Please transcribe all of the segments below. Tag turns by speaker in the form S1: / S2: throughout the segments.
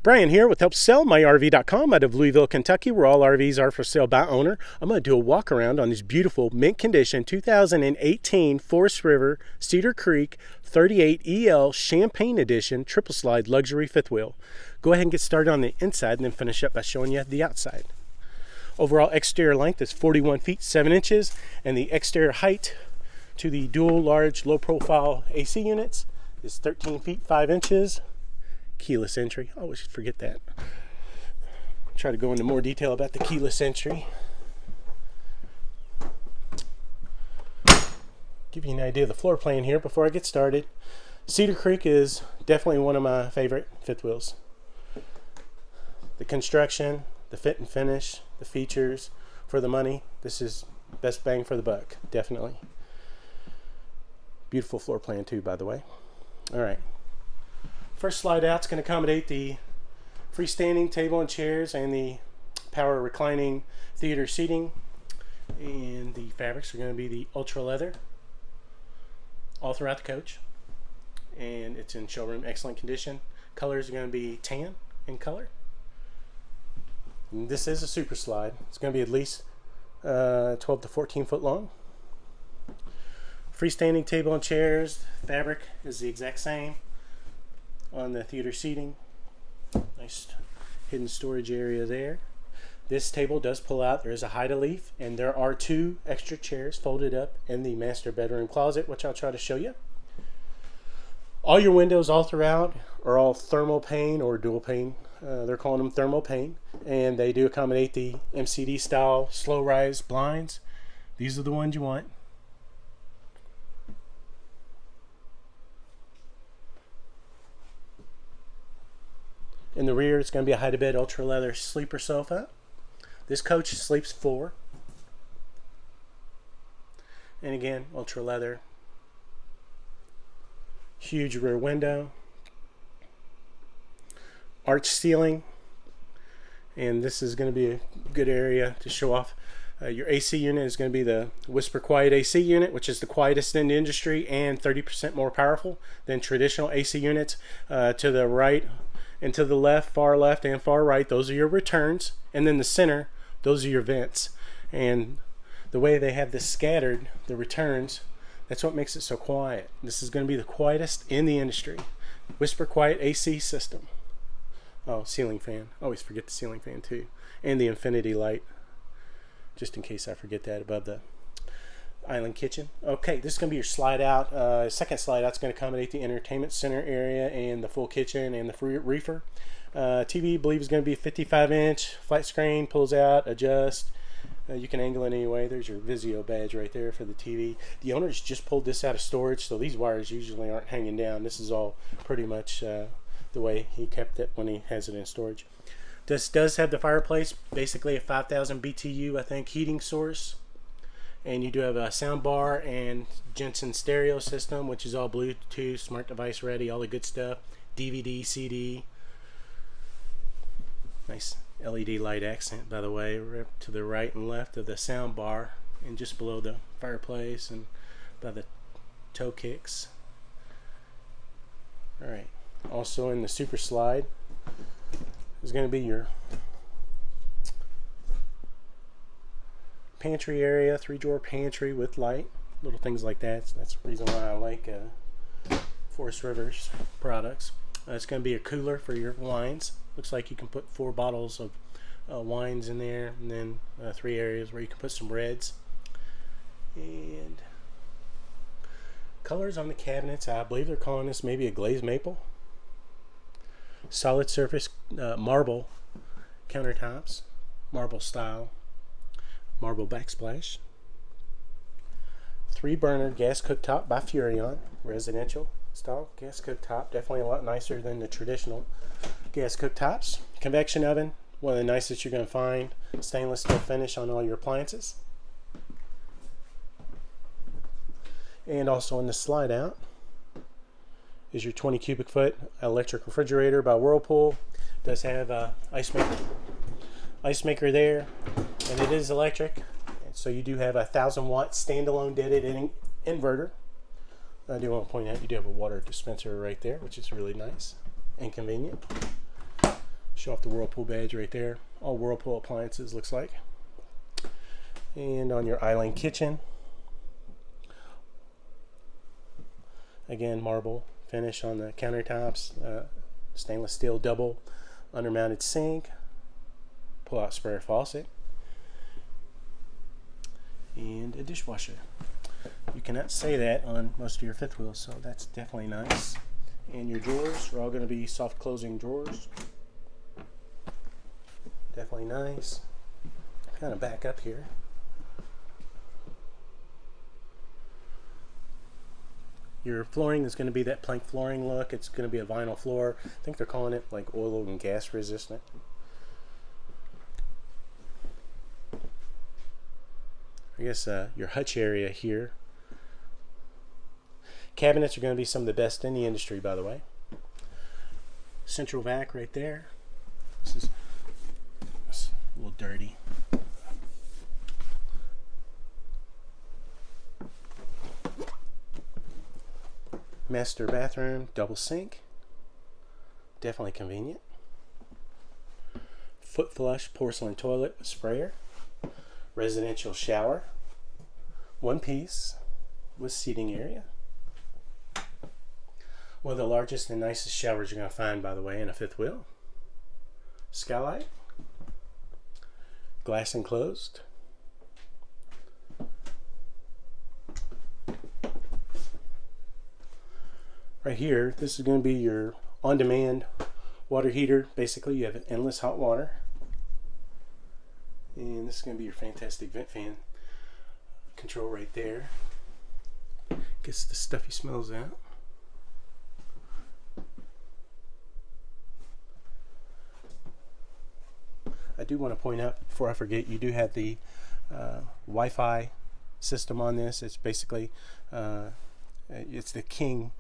S1: Brian here with HelpSellMyRV.com out of Louisville, Kentucky, where all RVs are for sale by owner. I'm going to do a walk around on this beautiful mint condition 2018 Forest River Cedar Creek 38 EL Champagne Edition triple slide luxury fifth wheel. Go ahead and get started on the inside and then finish up by showing you the outside. Overall exterior length is 41 feet 7 inches, and the exterior height to the dual large low profile AC units is 13 feet 5 inches. Keyless entry. I always forget that. Try to go into more detail about the keyless entry. Give you an idea of the floor plan here before I get started. Cedar Creek is definitely one of my favorite fifth wheels. The construction, the fit and finish, the features, for the money, this is best bang for the buck, definitely. Beautiful floor plan too, by the way. All right. First slide out is going to accommodate the freestanding table and chairs and the power reclining theater seating. And the fabrics are going to be the ultra leather all throughout the coach. And it's in showroom excellent condition. Colors are going to be tan in color. And this is a super slide. It's going to be at least 12 to 14 foot long. Freestanding table and chairs. Fabric is the exact same on the theater seating. Nice hidden storage area there. This table does pull out. There is a hide-a-leaf, and there are 2 extra chairs folded up in the master bedroom closet, which I'll try to show you. All your windows all throughout are all thermal pane or dual pane. They're calling them thermal pane, and they do accommodate the MCD style slow rise blinds. These are the ones you want. In the rear, it's going to be a hide-to-bed ultra leather sleeper sofa. This coach sleeps 4. And again, ultra leather. Huge rear window. Arch ceiling. And this is going to be a good area to show off. Your AC unit is going to be the Whisper Quiet AC unit, which is the quietest in the industry and 30% more powerful than traditional AC units. To the right and to the left, far left and far right, those are your returns. And then the center, those are your vents. And the way they have this scattered, the returns, that's what makes it so quiet. This is going to be the quietest in the industry. Whisper Quiet AC system. Oh, ceiling fan. I always forget the ceiling fan too. And the infinity light, just in case I forget that, above the island kitchen. Okay, this is going to be your slide out. Second slide out is going to accommodate the entertainment center area and the full kitchen and the free reefer. TV, I believe, is going to be 55-inch, flat screen, pulls out, adjust. You can angle it anyway. There's your Vizio badge right there for the TV. The owners just pulled this out of storage, so these wires usually aren't hanging down. This is all pretty much the way he kept it when he has it in storage. This does have the fireplace, basically a 5,000 BTU, I think, heating source. And you do have a sound bar and Jensen stereo system, which is all Bluetooth, smart device ready, all the good stuff. DVD, CD. Nice LED light accent, by the way, right to the right and left of the sound bar and just below the fireplace and by the toe kicks. Alright, also in the super slide is going to be your pantry area, 3-drawer pantry with light, little things like that. So that's the reason why I like Forest River's products. It's going to be a cooler for your wines. Looks like you can put 4 bottles of wines in there, and then 3 areas where you can put some reds. And colors on the cabinets, I believe they're calling this maybe a glazed maple. Solid surface marble countertops, marble style. Marble backsplash. 3-burner gas cooktop by Furrion, residential style gas cooktop. Definitely a lot nicer than the traditional gas cooktops. Convection oven, one of the nicest you're going to find. Stainless steel finish on all your appliances. And also in the slide out is your 20 cubic foot electric refrigerator by Whirlpool. Does have a ice maker there, and it is electric, so you do have a 1,000-watt standalone dedicated inverter. I do want to point out you do have a water dispenser right there, which is really nice and convenient. Show off the Whirlpool badge right there. All Whirlpool appliances, looks like. And on your island kitchen, again, marble finish on the countertops, stainless steel double undermounted sink, pull out sprayer faucet, and a dishwasher. You cannot say that on most of your fifth wheels, so that's definitely nice. And your drawers are all going to be soft closing drawers. Definitely nice. Kind of back up here. Your flooring is going to be that plank flooring look. It's going to be a vinyl floor. I think they're calling it like oil and gas resistant. I guess your hutch area here. Cabinets are going to be some of the best in the industry, by the way. Central vac right there. This is a little dirty. Master bathroom, double sink. Definitely convenient. Foot flush porcelain toilet with sprayer. Residential shower. One piece with seating area. One of the largest and nicest showers you're going to find, by the way, in a fifth wheel. Skylight. Glass enclosed. Right here, this is going to be your on-demand water heater. Basically, you have endless hot water. And this is going to be your fantastic vent fan control right there. Gets the stuffy smells out. I do want to point out, before I forget, you do have the Wi-Fi system on this. It's basically, it's the King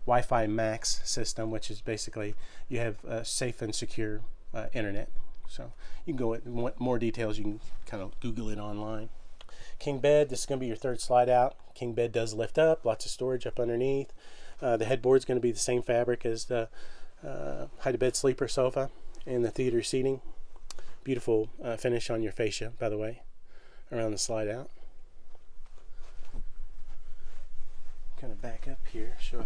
S1: Wi-Fi Max system, which is basically you have safe and secure internet. So you can go at more details, you can kind of Google it online. King bed, this is going to be your third slide out. King bed does lift up, lots of storage up underneath. The headboard is going to be the same fabric as the hide-to-bed sleeper sofa and the theater seating. Beautiful finish on your fascia, by the way, around the slide out. Kind of back up here, show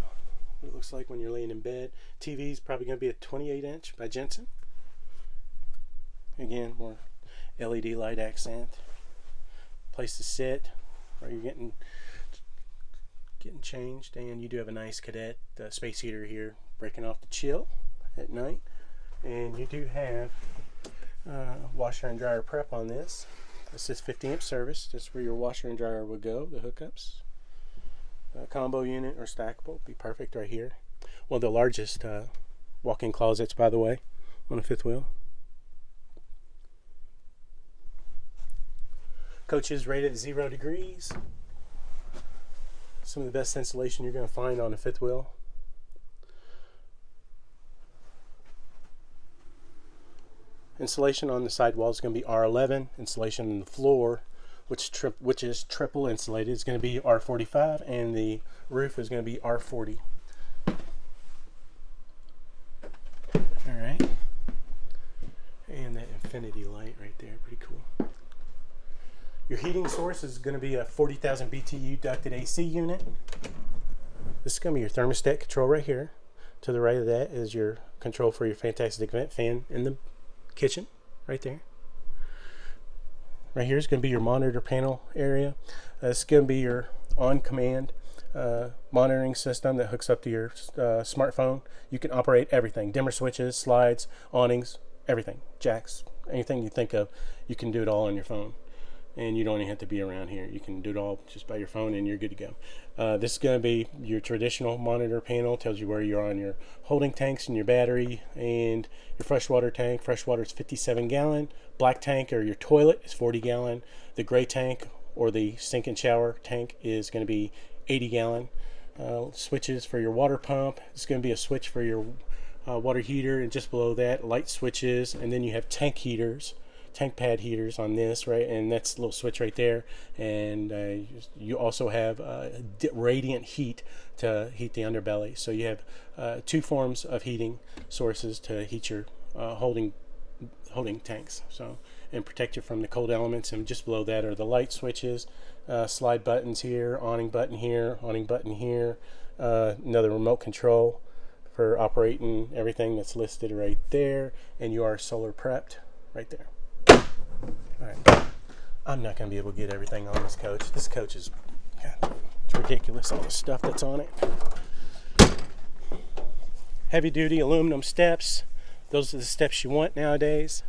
S1: what it looks like when you're laying in bed. TV is probably going to be a 28-inch by Jensen. Again, more LED light accent. Place to sit, or you're getting changed, and you do have a nice cadet space heater here, breaking off the chill at night. And you do have washer and dryer prep on this. This is 50 amp service. That's where your washer and dryer would go, the hookups. Combo unit or stackable would be perfect right here. One of the largest walk-in closets, by the way, on a fifth wheel. Coach is rated at 0 degrees. Some of the best insulation you're going to find on a fifth wheel. Insulation on the sidewall is going to be R11. Insulation on the floor, which is triple insulated, is going to be R45, and the roof is going to be R40. All right, and that infinity light right there, pretty cool. Your heating source is going to be a 40,000 BTU ducted AC unit. This is going to be your thermostat control right here. To the right of that is your control for your fantastic vent fan in the kitchen, right there. Right here is going to be your monitor panel area. This is going to be your on-command monitoring system that hooks up to your smartphone. You can operate everything: dimmer switches, slides, awnings, everything, jacks, anything you think of. You can do it all on your phone, and you don't even have to be around here. You can do it all just by your phone, and you're good to go. This is going to be your traditional monitor panel. Tells you where you're on your holding tanks and your battery, and your freshwater tank. Freshwater is 57 gallon. Black tank or your toilet is 40 gallon. The gray tank or the sink and shower tank is going to be 80 gallon. Switches for your water pump. It's going to be a switch for your water heater, and just below that, light switches, and then you have tank heaters. Tank pad heaters on this, right, and that's a little switch right there. And you also have radiant heat to heat the underbelly. So you have two forms of heating sources to heat your holding tanks, so, and protect you from the cold elements. And just below that are the light switches, slide buttons here, awning button here, another remote control for operating everything that's listed right there, and you are solar prepped right there. All right, I'm not going to be able to get everything on this coach. This coach is, it's ridiculous, all the stuff that's on it. Heavy duty aluminum steps. Those are the steps you want nowadays.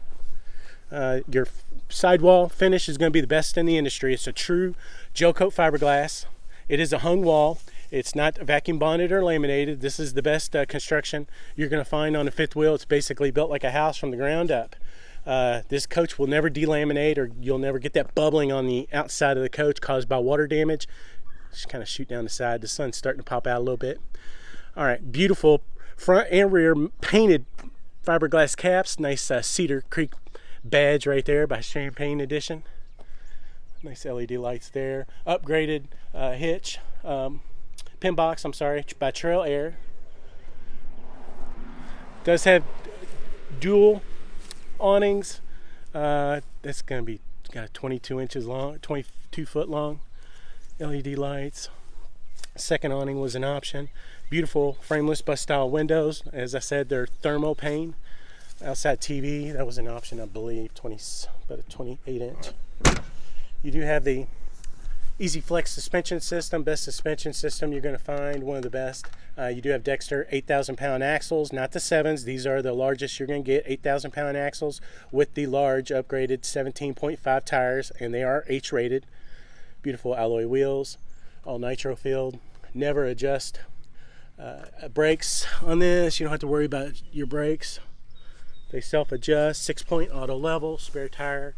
S1: Your sidewall finish is going to be the best in the industry. It's a true gel coat fiberglass. It is a hung wall. It's not vacuum bonded or laminated. This is the best construction you're going to find on a fifth wheel. It's basically built like a house from the ground up. This coach will never delaminate, or you'll never get that bubbling on the outside of the coach caused by water damage. Just kind of shoot down the side. The sun's starting to pop out a little bit. All right, beautiful front and rear painted fiberglass caps. Nice Cedar Creek badge right there by Champagne Edition. Nice LED lights there. Upgraded hitch, pin box, by Trail Air. Does have dual awnings. That's going to be got 22 inches long, 22 foot long LED lights. Second awning was an option. Beautiful frameless bus style windows. As I said, they're thermal pane. Outside TV, that was an option, I believe, about a 28 inch. You do have the Easy Flex suspension system, best suspension system you're going to find, one of the best. You do have Dexter 8,000 pound axles, not the 7s. These are the largest you're going to get, 8,000 pound axles with the large upgraded 17.5 tires, and they are H rated. Beautiful alloy wheels, all nitro filled. Never adjust brakes on this. You don't have to worry about your brakes. They self-adjust, 6-point auto level, spare tire.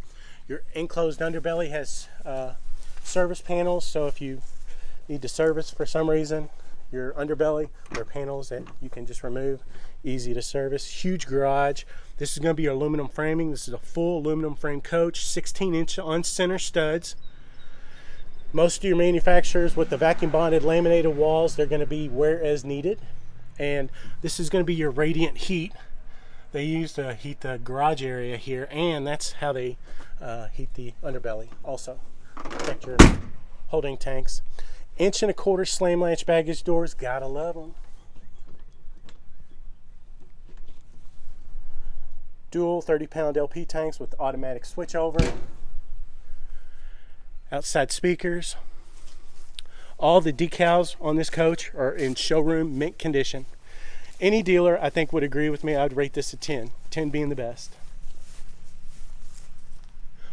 S1: Your enclosed underbelly has service panels, so if you need to service for some reason your underbelly, there are panels that you can just remove, easy to service. Huge garage. This is going to be your aluminum framing. This is a full aluminum frame coach, 16-inch on center studs. Most of your manufacturers with the vacuum bonded laminated walls, they're going to be wear as needed, and this is going to be your radiant heat. They use to heat the garage area here, and that's how they heat the underbelly also. Protect your holding tanks. 1.25 inch slam latch baggage doors, gotta love them. Dual 30-pound LP tanks with automatic switchover. Outside speakers. All the decals on this coach are in showroom mint condition. Any dealer, I think, would agree with me. I would rate this a 10, 10 being the best.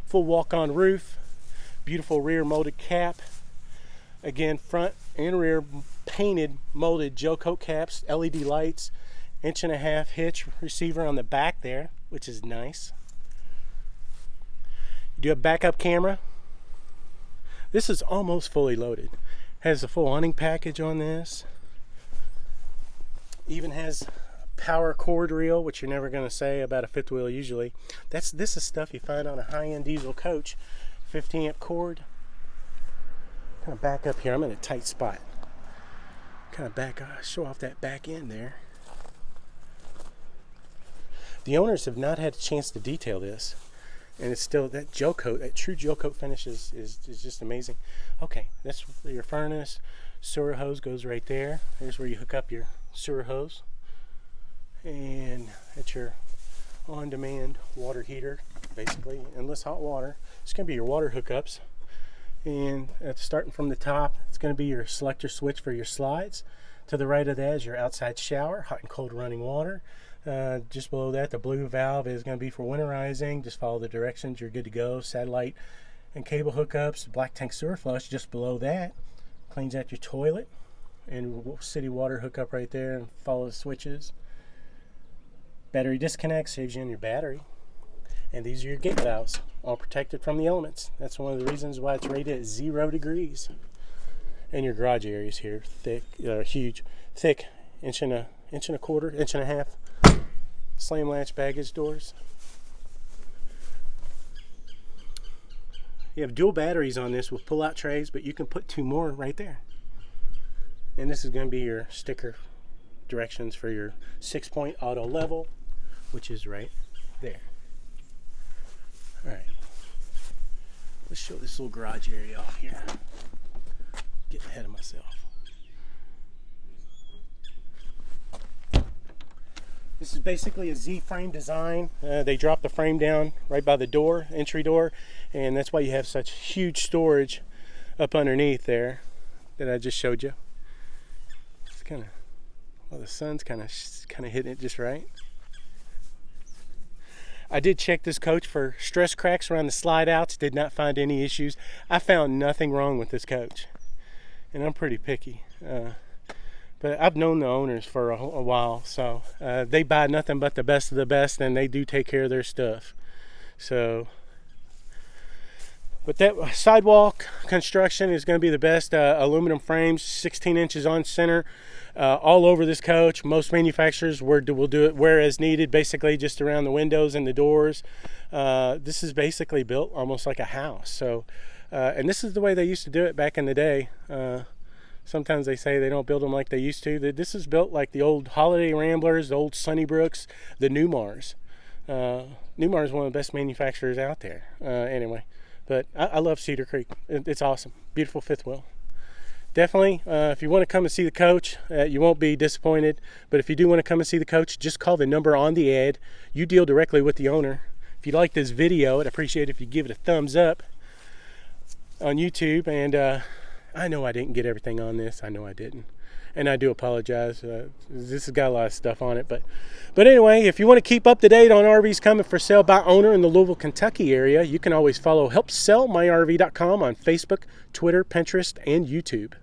S1: Full walk-on roof, beautiful rear molded cap. Again, front and rear painted molded gel coat caps, LED lights, 1.5 inch hitch receiver on the back there, which is nice. You do have backup camera. This is almost fully loaded. Has a full awning package on this. Even has power cord reel, which you're never going to say about a fifth wheel usually. This is stuff you find on a high-end diesel coach. 50 amp cord. Kind of back up here. I'm in a tight spot. Kind of back, show off that back end there. The owners have not had a chance to detail this, and it's still that gel coat, that true gel coat finish is just amazing. Okay, that's your furnace. Sewer hose goes right there. Here's where you hook up your sewer hose, and it's your on-demand water heater, basically endless hot water. It's going to be your water hookups, and it's starting from the top. It's going to be your selector switch for your slides. To the right of that is your outside shower, hot and cold running water. Just below that, the blue valve is going to be for winterizing. Just follow the directions, you're good to go. Satellite and cable hookups, black tank sewer flush just below that cleans out your toilet, and city water hookup right there, and follow the switches. Battery disconnect saves you on your battery, and these are your gate valves, all protected from the elements. That's one of the reasons why it's rated at 0 degrees. And your garage areas here, huge, thick, 1.25 inch, slam latch baggage doors. You have dual batteries on this with pull-out trays, but you can put 2 more right there. And this is going to be your sticker directions for your 6-point auto level, which is right there. All right, let's show this little garage area off here. Getting ahead of myself. This is basically a Z-frame design. They drop the frame down right by the door, entry door, and that's why you have such huge storage up underneath there that I just showed you. It's kind of, well, the sun's kind of hitting it just right. I did check this coach for stress cracks around the slide outs. Did not find any issues. I found nothing wrong with this coach, and I'm pretty picky. But I've known the owners for a while, so they buy nothing but the best of the best, and they do take care of their stuff. So, but that sidewalk construction is going to be the best. Aluminum frames, 16 inches on center, all over this coach. Most manufacturers will do it where as needed, basically just around the windows and the doors. This is basically built almost like a house. So, and this is the way they used to do it back in the day. Sometimes they say they don't build them like they used to. This is built like the old Holiday Ramblers, the old Sunnybrooks, the Newmars. Newmar is one of the best manufacturers out there. Anyway, but I love Cedar Creek. It's awesome. Beautiful fifth wheel. Definitely, if you want to come and see the coach, you won't be disappointed. But if you do want to come and see the coach, just call the number on the ad. You deal directly with the owner. If you like this video, I'd appreciate it if you give it a thumbs up on YouTube. And I know I didn't get everything on this. I know I didn't. And I do apologize. This has got a lot of stuff on it. But anyway, if you want to keep up to date on RVs coming for sale by owner in the Louisville, Kentucky area, you can always follow HelpSellMyRV.com on Facebook, Twitter, Pinterest, and YouTube.